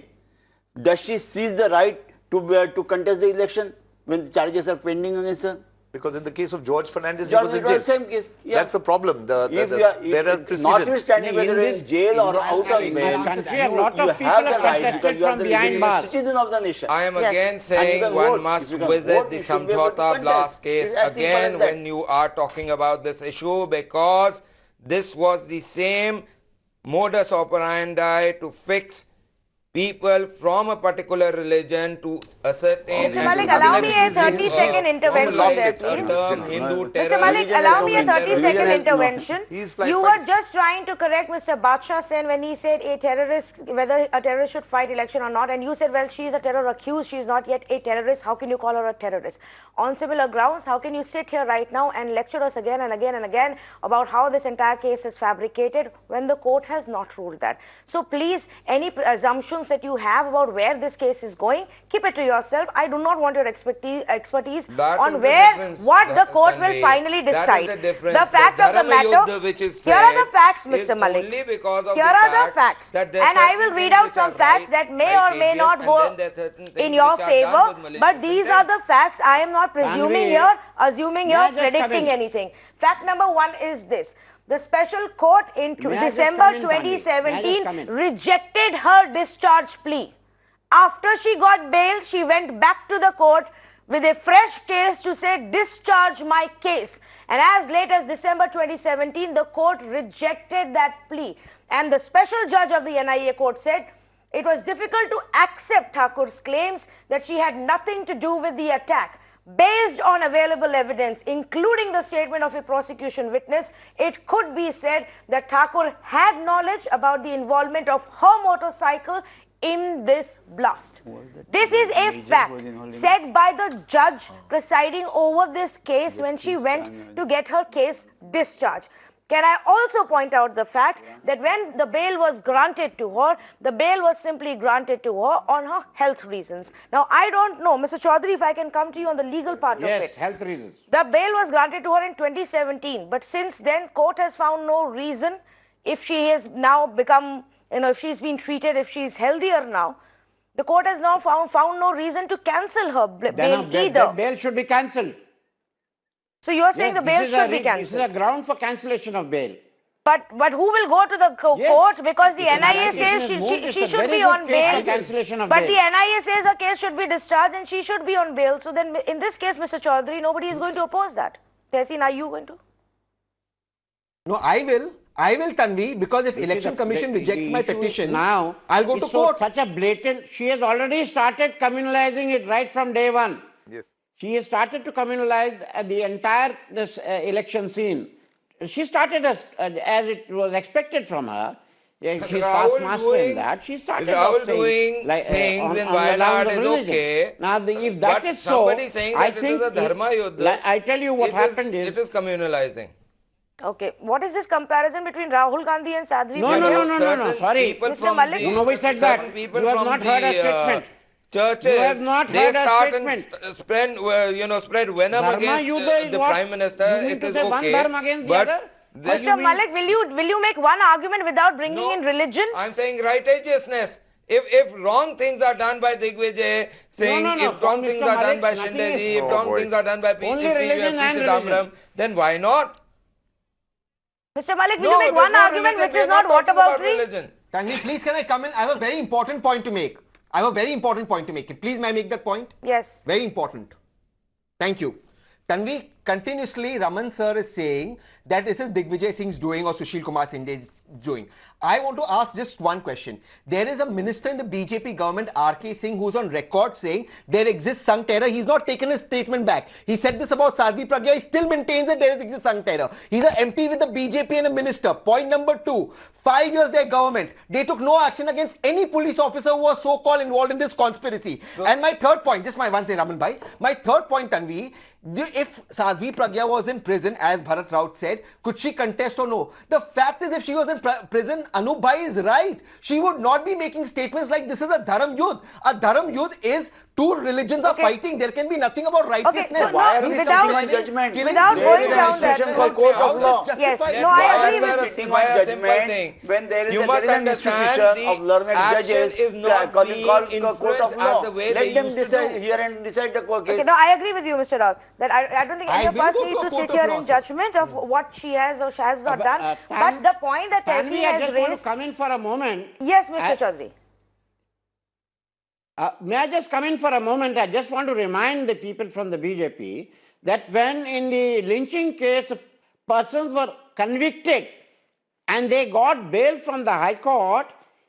[SPEAKER 7] does she seize the right to contest the election when the charges are pending against her?
[SPEAKER 9] Because in the case of George Fernandez, he was in jail.
[SPEAKER 7] Same case. Yeah.
[SPEAKER 9] That's the problem. There are precedents.
[SPEAKER 7] Notwithstanding whether in jail or out on bail, you have the right because you are the legitimate citizen of the nation.
[SPEAKER 8] I am again saying one must visit the Samjhauta blast case again when you are talking about this issue, because this was the same modus operandi to fix people from a particular religion to ascertain.
[SPEAKER 1] Mr. Malik, allow me a 30-second intervention there, please. Mr. Malik, allow me a 30-second intervention. You were just trying to correct Mr. Badshaw Sen when he said a terrorist, whether a terrorist should fight election or not, and you said, well, she is a terror accused, she is not yet a terrorist. How can you call her a terrorist? On similar grounds, how can you sit here right now and lecture us again and again and again about how this entire case is fabricated when the court has not ruled that? So please, any assumptions that you have about where this case is going, keep it to yourself. I do not want your expertise on what the court will finally decide. The fact of the matter, here are the facts, Mr. Malik. Here are the facts. And I will read out some facts that may or may not go in your favor, but these are the facts. I am not presuming here, assuming here, predicting anything. Fact number 1 is this. The special court in December 2017 rejected her discharge plea. After she got bail, she went back to the court with a fresh case to say, discharge my case. And as late as December 2017, the court rejected that plea. And the special judge of the NIA court said, it was difficult to accept Thakur's claims that she had nothing to do with the attack. Based on available evidence, including the statement of a prosecution witness, it could be said that Thakur had knowledge about the involvement of her motorcycle in this blast. This is a fact said by the judge presiding over this case when she went to get her case discharged. Can I also point out the fact that when the bail was granted to her, the bail was simply granted to her on her health reasons. Now, I don't know, Mr. Chaudhary, if I can come to you on the legal part of it.
[SPEAKER 10] Yes, health reasons.
[SPEAKER 1] The bail was granted to her in 2017, but since then, court has found no reason, if she has now become, if she's been treated, if she's healthier now, the court has now found no reason to cancel her bail either.
[SPEAKER 10] The bail should be cancelled.
[SPEAKER 1] So you are saying the bail should be cancelled?
[SPEAKER 10] This is a ground for cancellation of bail.
[SPEAKER 1] But who will go to the court, because the NIA says she should be on bail. But the NIA says her case should be discharged and she should be on bail. So then in this case, Mr. Chaudhary, nobody is going to oppose that. Tehseen, are you going to?
[SPEAKER 11] No, I will, Tanvi, because if Election Commission rejects my petition,
[SPEAKER 10] now
[SPEAKER 11] I'll go to court.
[SPEAKER 10] Such a blatant, she has already started communalizing it right from day one.
[SPEAKER 9] Yes.
[SPEAKER 10] she has started to communalize the entire election scene. She started as it was expected from her. She's past master in that. She started
[SPEAKER 8] Rahul
[SPEAKER 10] off saying,
[SPEAKER 8] doing
[SPEAKER 10] like,
[SPEAKER 8] things in
[SPEAKER 10] on the grounds
[SPEAKER 8] Wayanad
[SPEAKER 10] of
[SPEAKER 8] is
[SPEAKER 10] religion.
[SPEAKER 8] okay.
[SPEAKER 10] Now, if that
[SPEAKER 8] but
[SPEAKER 10] is so,
[SPEAKER 8] somebody saying that
[SPEAKER 10] I
[SPEAKER 8] it
[SPEAKER 10] think
[SPEAKER 8] is a dharma yuddha,
[SPEAKER 10] I tell you what happened is
[SPEAKER 8] it is communalizing.
[SPEAKER 1] Okay, what is this comparison between Rahul Gandhi and Sadhvi
[SPEAKER 10] No,
[SPEAKER 1] Pragya?
[SPEAKER 10] no, sorry.
[SPEAKER 1] Mr. Malik,
[SPEAKER 10] nobody said that. You have not heard a statement.
[SPEAKER 8] Churches,
[SPEAKER 10] You have not heard a statement.
[SPEAKER 8] And spread, spread venom
[SPEAKER 10] Dharma
[SPEAKER 8] against
[SPEAKER 10] Yuddha is
[SPEAKER 8] the
[SPEAKER 10] what?
[SPEAKER 8] Prime Minister.
[SPEAKER 10] You mean
[SPEAKER 8] It
[SPEAKER 10] to
[SPEAKER 8] is
[SPEAKER 10] say one
[SPEAKER 8] okay.
[SPEAKER 10] dharma against the other?
[SPEAKER 8] This
[SPEAKER 1] Mr. Malik, will you make one argument without bringing in religion?
[SPEAKER 8] I'm saying righteousness. If wrong things are done by Digvijay, saying if wrong things are done by Shindeji, if wrong things are done by Chidambaram, then why not?
[SPEAKER 1] Mr. Malik, will you make one argument which is not whataboutery?
[SPEAKER 11] Tanvi, please can I come in? I have a very important point to make. Please may I make that point?
[SPEAKER 1] Yes.
[SPEAKER 11] Very important. Thank you. Tanvi, continuously Raman sir is saying that this is Digvijay Singh's doing or Sushil Kumar Singh's doing. I want to ask just one question. There is a minister in the BJP government, RK Singh, who's on record saying there exists Sangh terror. He's not taken his statement back. He said this about Sadhvi Pragya. He still maintains that there exists Sangh terror. He's an MP with the BJP and a minister. Point number 2. 5 years their government, they took no action against any police officer who was so-called involved in this conspiracy. And my third point, just my one thing, Raman bhai. My third point, Tanvi, if Sadhvi Pragya was in prison, as Bharat Raut said, could she contest or no? The fact is, if she was in prison, Anup bhai is right. She would not be making statements like this is a dharam yudh. A dharam yudh is two religions are fighting. There can be nothing about righteousness.
[SPEAKER 1] Okay, so why are we without
[SPEAKER 7] judgment?
[SPEAKER 1] Without going down that.
[SPEAKER 7] Court of law.
[SPEAKER 1] Yes, no, I agree with you.
[SPEAKER 7] Judgment when there is an institution of learned judges called court of law. Let them decide here and decide the case.
[SPEAKER 1] Okay, no, I agree with you, Mr. Rao, that I don't think any of us need to sit here in judgment of what she has or she has not done. But the point that Tehseen has raised.
[SPEAKER 10] Want to come in for a moment.
[SPEAKER 1] Yes, Mr. Chaudhary.
[SPEAKER 10] May I just come in for a moment? I just want to remind the people from the BJP that when in the lynching case, persons were convicted and they got bail from the High Court,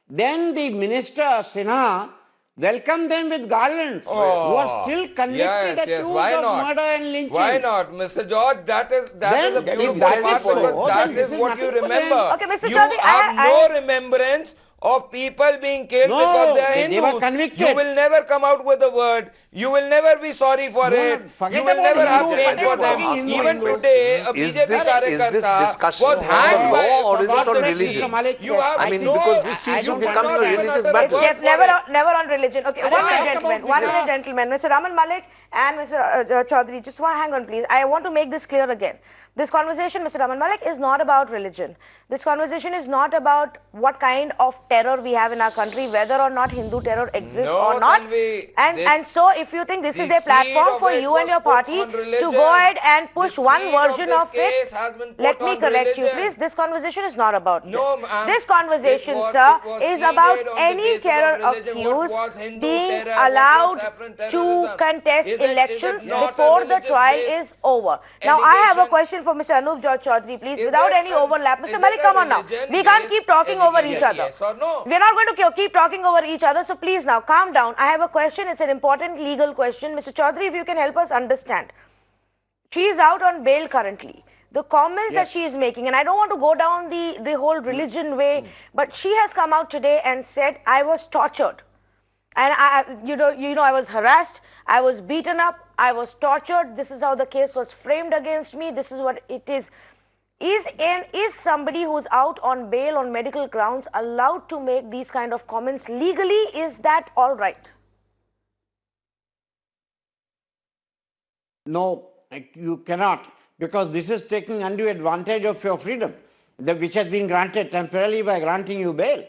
[SPEAKER 10] then the Minister Sinha welcomed them with garlands who are still convicted accused of murder and lynching.
[SPEAKER 8] Why not? Mr. George, that is a beautiful part because that is what you remember.
[SPEAKER 1] Okay, Mr.
[SPEAKER 8] You
[SPEAKER 1] Chaudhary,
[SPEAKER 8] have no remembrance of people being killed because they are Hindus.
[SPEAKER 10] They were convicted.
[SPEAKER 8] You will never come out with a word. You will never be sorry for it. You will never have pain for them. Even today, a BJP Karyakarta was hanged by
[SPEAKER 9] law or is it on religion?
[SPEAKER 8] I
[SPEAKER 9] mean, because this seems to be becoming a religious battle.
[SPEAKER 1] It's never on religion. Okay, 1 minute, gentlemen. Mr. Raman Malik and Mr. Chaudhary, just hang on, please. I want to make this clear again. This conversation, Mr. Raman Malik, is not about religion. This conversation is not about what kind of terror we have in our country, whether or not Hindu terror exists or not. And so, if you think this is their platform for you and your party to go ahead and push one version of it, let me correct you, please. This conversation is not about this. This conversation, sir, is about any terror accused being allowed to contest elections before the trial is over. Now, I have a question for Mr. Anup Chaudhary, please, without any overlap. Mr. Malik, come on now. We can't keep talking over each other. We're not going to keep talking over each other, so please now, calm down. I have a question. It's an important legal question. Mr. Chaudhary, if you can help us understand. She is out on bail currently. The comments that she is making, and I don't want to go down the whole religion way, but she has come out today and said, I was tortured. And I was harassed, I was beaten up, I was tortured. This is how the case was framed against me. This is what it is. Is somebody who's out on bail on medical grounds allowed to make these kind of comments legally? Is that all right?
[SPEAKER 10] No, you cannot, because this is taking undue advantage of your freedom, which has been granted temporarily by granting you bail.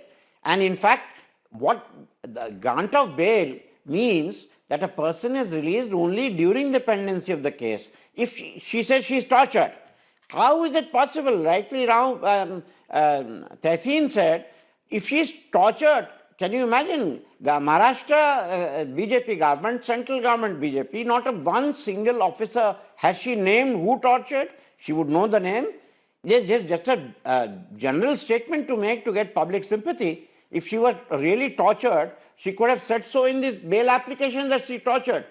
[SPEAKER 10] And in fact, what the grant of bail means that a person is released only during the pendency of the case. If she says she is tortured, how is it possible? Rightly round, Tehseen said, if she is tortured, can you imagine Maharashtra BJP government, central government BJP, not one single officer has she named who tortured? She would know the name. Just a general statement to make to get public sympathy. If she was really tortured, she could have said so in this bail application that she tortured.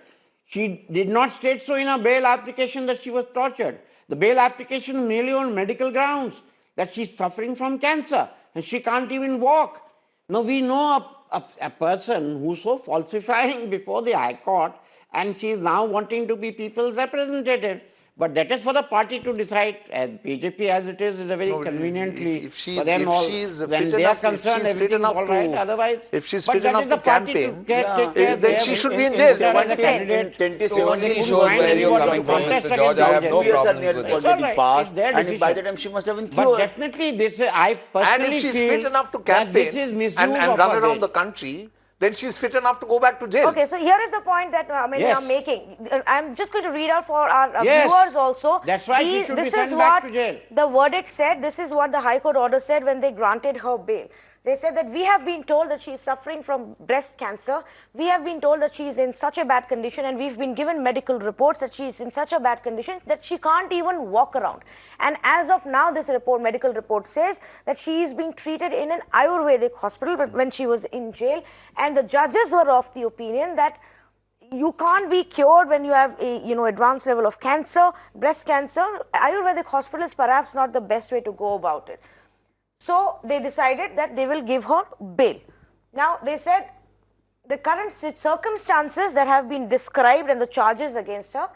[SPEAKER 10] She did not state so in her bail application that she was tortured. The bail application is merely on medical grounds, that she's suffering from cancer and she can't even walk. Now we know a person who's so falsifying before the High Court, and she is now wanting to be people's representative. But that is for the party to decide. As BJP as it is a very conveniently.
[SPEAKER 9] If she's fit enough, to,
[SPEAKER 10] otherwise,
[SPEAKER 9] if she's fit enough to campaign, then she should be in
[SPEAKER 7] jail.
[SPEAKER 9] jail.
[SPEAKER 7] In 2017, shows where you are coming from, Mr. George. I have no problems with it. Already passed, and by the time she must have been cured.
[SPEAKER 10] But definitely, this I personally
[SPEAKER 9] and if she's fit enough to campaign and run around the country, then she's fit enough to go back to jail.
[SPEAKER 1] Okay, so here is the point that many are making. I'm just going to read out for our viewers also.
[SPEAKER 10] That's why she should be sent back to jail.
[SPEAKER 1] The verdict said. This is what the High Court order said when they granted her bail. They said that we have been told that she is suffering from breast cancer. We have been told that she is in such a bad condition, and we've been given medical reports that she is in such a bad condition that she can't even walk around. And as of now, this report, medical report says that she is being treated in an Ayurvedic hospital when she was in jail. And the judges were of the opinion that you can't be cured when you have a advanced level of cancer, breast cancer. Ayurvedic hospital is perhaps not the best way to go about it. So they decided that they will give her bail. Now they said the current circumstances that have been described and the charges against her,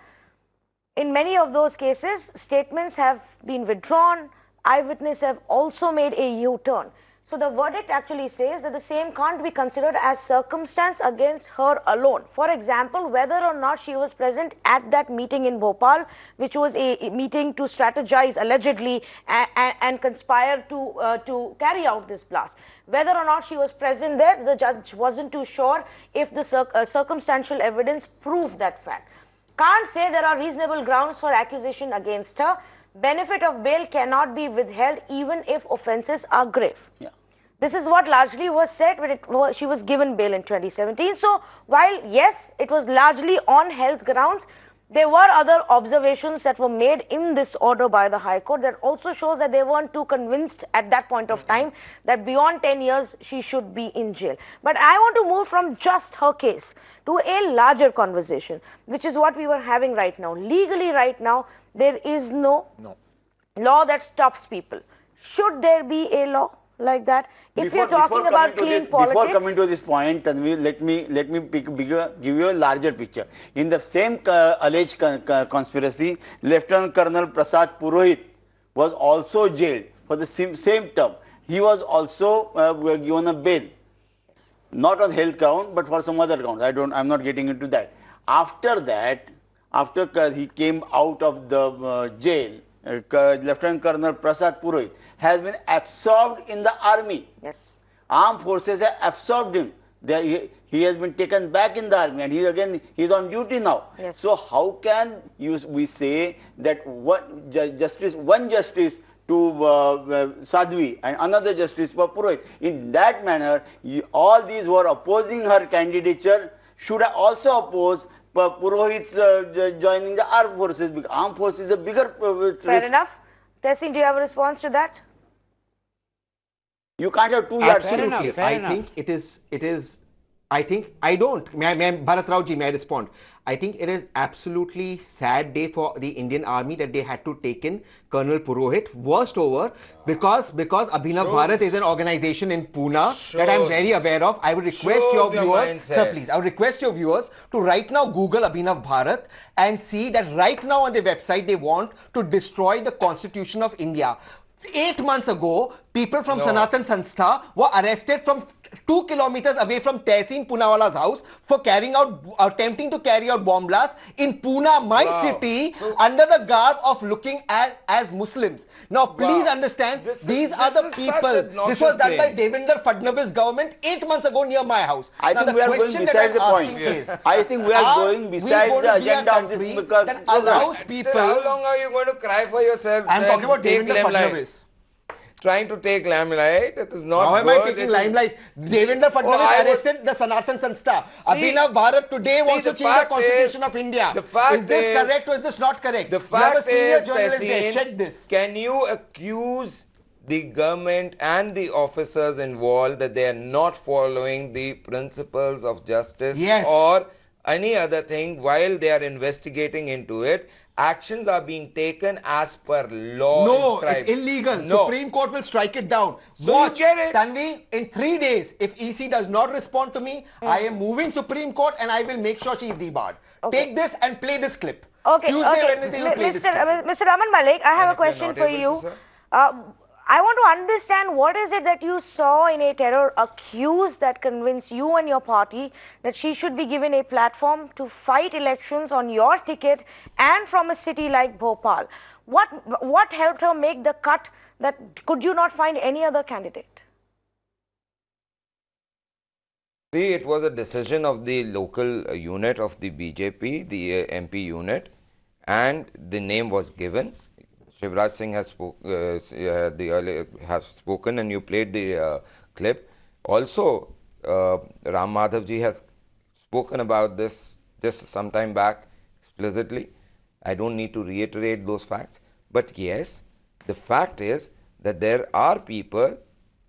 [SPEAKER 1] in many of those cases, statements have been withdrawn. Eyewitnesses have also made a U-turn. So the verdict actually says that the same can't be considered as circumstance against her alone. For example, whether or not she was present at that meeting in Bhopal, which was a meeting to strategize allegedly and conspire to carry out this blast. Whether or not she was present there, the judge wasn't too sure if the circumstantial evidence proved that fact. Can't say there are reasonable grounds for accusation against her. Benefit of bail cannot be withheld even if offences are grave.
[SPEAKER 7] Yeah.
[SPEAKER 1] This is what largely was said when she was given bail in 2017. So, while yes, it was largely on health grounds, there were other observations that were made in this order by the High Court that also shows that they weren't too convinced at that point of time that beyond 10 years she should be in jail. But I want to move from just her case to a larger conversation, which is what we were having right now. Legally right now, there is no law that stops people. Should there be a law like that? If you're talking about clean politics...
[SPEAKER 7] Before coming to this point, Tanvi, let me give you a larger picture. In the same alleged conspiracy, Lieutenant Colonel Prasad Purohit was also jailed for the same term. He was also given a bail. Not on health ground, but for some other grounds. I'm not getting into that. After that, after he came out of the jail, Lieutenant Colonel Prasad Purohit has been absorbed in the army.
[SPEAKER 1] Yes.
[SPEAKER 7] Armed forces have absorbed him. He has been taken back in the army, and he's on duty now.
[SPEAKER 1] Yes.
[SPEAKER 7] So how can we say that one justice to Sadhvi and another justice for Purohit? In that manner, all these who are opposing her candidature should also oppose Purohit's joining the armed forces, because armed forces is a bigger
[SPEAKER 1] Fair enough. Tehseen, do you have a response to that?
[SPEAKER 7] You can't have two yards.
[SPEAKER 11] Absolutely. Bharat Rao ji, may I respond? I think it is absolutely sad day for the Indian Army that they had to take in Colonel Purohit. Worst over, because Abhinav Bharat is an organization in Pune that I'm very aware of. I would request your viewers, sir, please, I would request your viewers to right now Google Abhinav Bharat and see that right now on their website they want to destroy the Constitution of India. 8 months ago, people from Sanatan Sanstha were arrested from 2 kilometers away from Tehseen Poonawalla's house for attempting to carry out bomb blasts in Pune, my city, under the garb of looking as Muslims. Now, please understand, these are the people. This was done by Devendra Fadnavis government 8 months ago near my house.
[SPEAKER 7] I think we are going beside the point. I think we are going beside the agenda of this because
[SPEAKER 1] that allows people.
[SPEAKER 8] How long are you going to cry for yourself?
[SPEAKER 1] I'm talking about Devendra Fadnavis.
[SPEAKER 8] Trying to take limelight, it is not
[SPEAKER 1] How am I taking limelight? Devendra Fadnavis arrested the Sanatan Sanstha. Abhinav Bharat today wants to change the Constitution of India. Is this correct or is this not correct?
[SPEAKER 8] The fact is,
[SPEAKER 1] check this.
[SPEAKER 8] Can you accuse the government and the officers involved that they are not following the principles of justice or any other thing while they are investigating into it. Actions are being taken as per law.
[SPEAKER 11] No,
[SPEAKER 8] inscribed.
[SPEAKER 11] it's illegal.
[SPEAKER 8] No.
[SPEAKER 11] Supreme Court will strike it down.
[SPEAKER 8] So
[SPEAKER 11] Watch,
[SPEAKER 8] you get it.
[SPEAKER 11] Tanvi, in 3 days, if EC does not respond to me, I am moving Supreme Court and I will make sure she is debarred.
[SPEAKER 1] Okay.
[SPEAKER 11] Take this and play this clip.
[SPEAKER 1] Okay,
[SPEAKER 11] Tuesday,
[SPEAKER 1] okay.
[SPEAKER 11] Wednesday, you play this clip.
[SPEAKER 1] Mr. Raman Malik, I have a
[SPEAKER 8] if you're
[SPEAKER 1] question
[SPEAKER 8] not
[SPEAKER 1] for
[SPEAKER 8] able
[SPEAKER 1] you.
[SPEAKER 8] to, sir?
[SPEAKER 1] I want to understand what is it that you saw in a terror accused that convinced you and your party that she should be given a platform to fight elections on your ticket and from a city like Bhopal. What helped her make the cut that could you not find any other candidate?
[SPEAKER 8] See, it was a decision of the local unit of the BJP, the MP unit, and the name was given. Shivraj Singh has spoken, and you played the clip. Also, Ram Madhav ji has spoken about this just some time back explicitly. I don't need to reiterate those facts. But yes, the fact is that there are people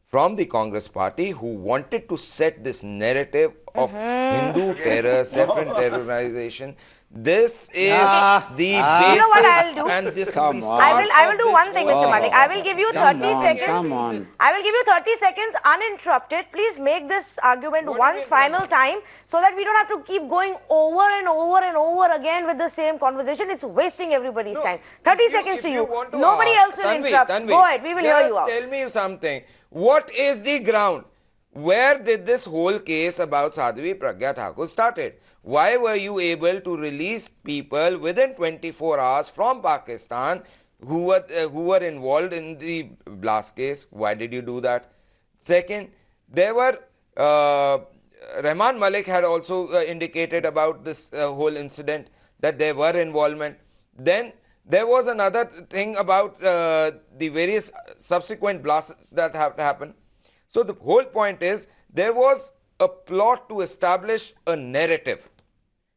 [SPEAKER 8] from the Congress party who wanted to set this narrative of Hindu terror, saffron terrorization. This is the basis.
[SPEAKER 1] You know what I'll do?
[SPEAKER 8] And this
[SPEAKER 10] Come
[SPEAKER 8] is the
[SPEAKER 10] on.
[SPEAKER 8] start
[SPEAKER 1] I will do
[SPEAKER 8] of
[SPEAKER 1] one
[SPEAKER 8] this
[SPEAKER 1] thing,
[SPEAKER 8] whole
[SPEAKER 1] Mr. Malik. I will give you 30 seconds.
[SPEAKER 10] Come on.
[SPEAKER 1] I will give you 30 seconds uninterrupted. Please make this argument once final time so that we don't have to keep going over and over and over again with the same conversation. It's wasting everybody's time. 30 seconds to you. Nobody else will interrupt. Go ahead. We will hear you out.
[SPEAKER 8] Tell me something. What is the ground? Where did this whole case about Sadhvi Pragya Thakur started? Why were you able to release people within 24 hours from Pakistan who were involved in the blast case? Why did you do that? Second, there were Rahman Malik had also indicated about this whole incident that there were involvement. Then there was another thing about the various subsequent blasts that have happened. So the whole point is there was a plot to establish a narrative.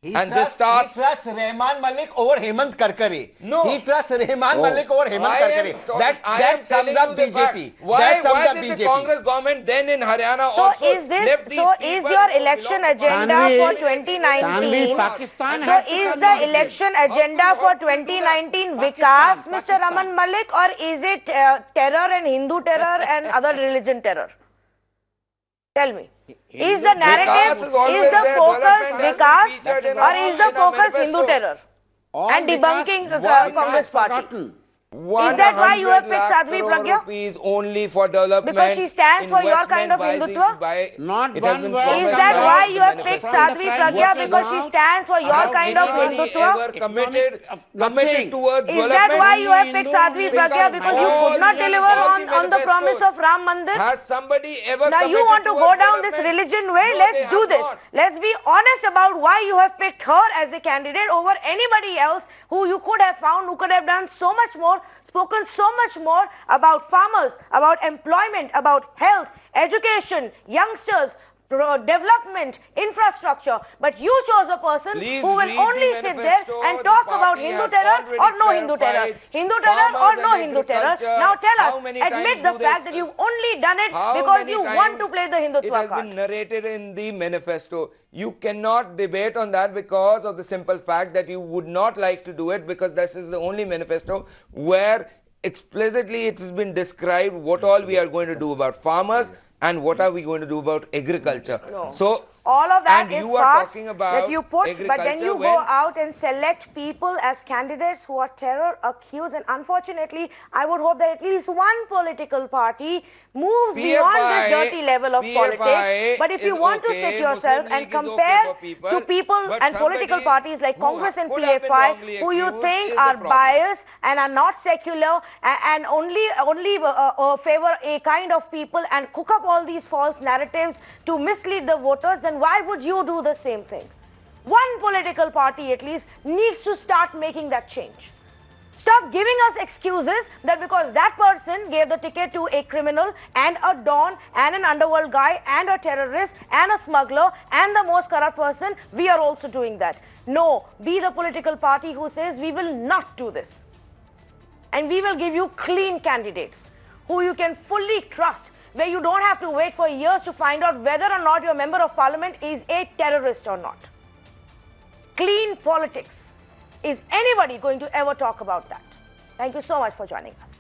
[SPEAKER 11] He
[SPEAKER 8] trusts
[SPEAKER 11] Rahman Malik over Hemant Karkare.
[SPEAKER 8] No.
[SPEAKER 11] He trusts Rahman Malik over Hemant Karkare. That sums up BJP.
[SPEAKER 8] Why did the Congress government then in Haryana
[SPEAKER 1] So
[SPEAKER 8] also
[SPEAKER 1] is
[SPEAKER 8] left these
[SPEAKER 1] is
[SPEAKER 8] people
[SPEAKER 1] your
[SPEAKER 8] who
[SPEAKER 1] election
[SPEAKER 8] belong to
[SPEAKER 1] agenda
[SPEAKER 10] Tanvi,
[SPEAKER 1] for 2019?
[SPEAKER 10] Tanvi, Pakistan
[SPEAKER 1] So
[SPEAKER 10] has to
[SPEAKER 1] is
[SPEAKER 10] come
[SPEAKER 1] the
[SPEAKER 10] out.
[SPEAKER 1] election agenda for 2019 Vikas, Mr. Raman Malik, or is it terror and Hindu terror and other religion terror? Tell me. Is the narrative, is the focus Vikas, or is the focus Hindu terror and debunking the Congress party? Is that why you have picked Sadhvi Pragya?
[SPEAKER 8] Only for development.
[SPEAKER 1] Because she stands for your kind of Hindutva?
[SPEAKER 10] Not
[SPEAKER 8] It has
[SPEAKER 10] one
[SPEAKER 8] been
[SPEAKER 10] word.
[SPEAKER 1] Is
[SPEAKER 8] promised
[SPEAKER 1] that
[SPEAKER 8] by
[SPEAKER 1] why
[SPEAKER 8] the
[SPEAKER 1] you have picked
[SPEAKER 8] manifesto.
[SPEAKER 1] Sadhvi Pragya? Because she stands for your kind of
[SPEAKER 8] Anybody
[SPEAKER 1] Hindutva?
[SPEAKER 8] ever committed
[SPEAKER 10] Nothing.
[SPEAKER 8] towards
[SPEAKER 1] Is that why you have picked Sadhvi Pragya? Because you could not deliver on the promise of Ram Mandir?
[SPEAKER 8] Has somebody ever
[SPEAKER 1] Now you want to go down this religion way? Let's do this. Let's be honest about why you have picked her as a candidate over anybody else who you could have found, who could have done so much more, spoken so much more about farmers, about employment, about health, education, youngsters, development, infrastructure. But you chose a person
[SPEAKER 8] Please
[SPEAKER 1] who will
[SPEAKER 8] read
[SPEAKER 1] only
[SPEAKER 8] the
[SPEAKER 1] sit there
[SPEAKER 8] manifesto.
[SPEAKER 1] and
[SPEAKER 8] The
[SPEAKER 1] talk about
[SPEAKER 8] party
[SPEAKER 1] Hindu
[SPEAKER 8] has
[SPEAKER 1] terror or
[SPEAKER 8] already
[SPEAKER 1] no Hindu terror.
[SPEAKER 8] clarified
[SPEAKER 1] Hindu terror or
[SPEAKER 8] farmers
[SPEAKER 1] no
[SPEAKER 8] and
[SPEAKER 1] Hindu terror.
[SPEAKER 8] agriculture.
[SPEAKER 1] Now tell
[SPEAKER 8] How
[SPEAKER 1] us,
[SPEAKER 8] many
[SPEAKER 1] admit
[SPEAKER 8] times
[SPEAKER 1] the
[SPEAKER 8] do
[SPEAKER 1] fact
[SPEAKER 8] they-
[SPEAKER 1] that you've only done it
[SPEAKER 8] How
[SPEAKER 1] because
[SPEAKER 8] many
[SPEAKER 1] you
[SPEAKER 8] times
[SPEAKER 1] want to play the
[SPEAKER 8] It
[SPEAKER 1] Hindutva
[SPEAKER 8] has
[SPEAKER 1] card.
[SPEAKER 8] been narrated in the manifesto. You cannot debate on that because of the simple fact that you would not like to do it, because this is the only manifesto where explicitly it has been described what all we are going to do about farmers and what are we going to do about agriculture.
[SPEAKER 1] No.
[SPEAKER 8] So
[SPEAKER 1] all of that
[SPEAKER 8] and
[SPEAKER 1] is
[SPEAKER 8] you are
[SPEAKER 1] fast
[SPEAKER 8] talking about
[SPEAKER 1] that you put, but then
[SPEAKER 8] agriculture
[SPEAKER 1] you go out and select people as candidates who are terror accused, and unfortunately I would hope that at least one political party moves beyond this dirty level of politics. But if you want to sit yourself and compare to people and political parties like Congress and PFI who you think are biased and are not secular and only favor a kind of people and cook up all these false narratives to mislead the voters, then why would you do the same thing? One political party at least needs to start making that change. Stop giving us excuses that because that person gave the ticket to a criminal and a don and an underworld guy and a terrorist and a smuggler and the most corrupt person, we are also doing that. No, be the political party who says we will not do this. And we will give you clean candidates who you can fully trust, where you don't have to wait for years to find out whether or not your member of parliament is a terrorist or not. clean politics. Is anybody going to ever talk about that? Thank you so much for joining us.